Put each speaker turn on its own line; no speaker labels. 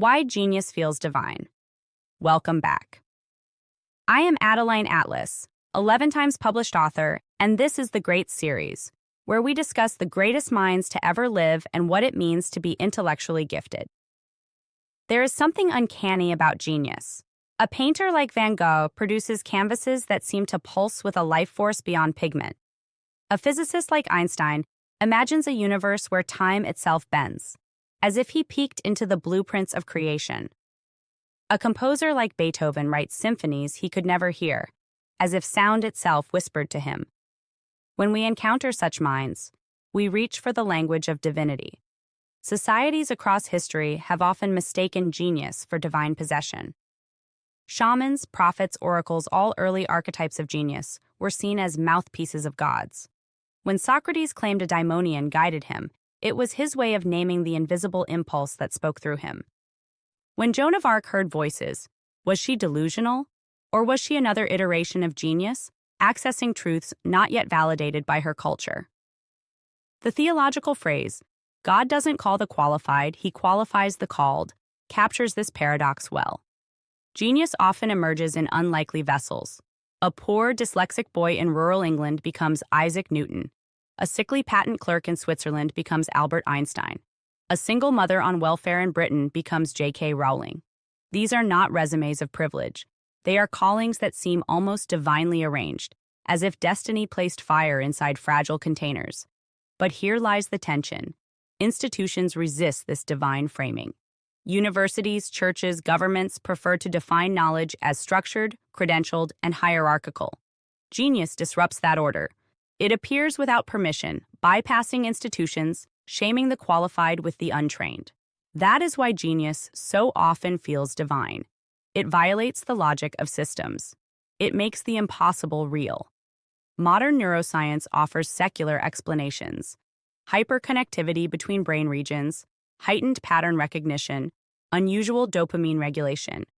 Why Genius Feels Divine. Welcome back. I am Adeline Atlas, 11 times published author, and this is the Great Series, where we discuss the greatest minds to ever live and what it means to be intellectually gifted. There is something uncanny about genius. A painter like Van Gogh produces canvases that seem to pulse with a life force beyond pigment. A physicist like Einstein imagines a universe where time itself bends, as if he peeked into the blueprints of creation. A composer like Beethoven writes symphonies he could never hear, as if sound itself whispered to him. When we encounter such minds, we reach for the language of divinity. Societies across history have often mistaken genius for divine possession. Shamans, prophets, oracles, all early archetypes of genius were seen as mouthpieces of gods. When Socrates claimed a daimonion guided him, it was his way of naming the invisible impulse that spoke through him. When Joan of Arc heard voices, was she delusional? Or was she another iteration of genius, accessing truths not yet validated by her culture? The theological phrase, "God doesn't call the qualified, he qualifies the called," captures this paradox well. Genius often emerges in unlikely vessels. A poor, dyslexic boy in rural England becomes Isaac Newton. A sickly patent clerk in Switzerland becomes Albert Einstein. A single mother on welfare in Britain becomes J.K. Rowling. These are not resumes of privilege. They are callings that seem almost divinely arranged, as if destiny placed fire inside fragile containers. But here lies the tension. Institutions resist this divine framing. Universities, churches, governments prefer to define knowledge as structured, credentialed, and hierarchical. Genius disrupts that order. It appears without permission, bypassing institutions, shaming the qualified with the untrained. That is why genius so often feels divine. It violates the logic of systems. It makes the impossible real. Modern neuroscience offers secular explanations: hyperconnectivity between brain regions, heightened pattern recognition, unusual dopamine regulation.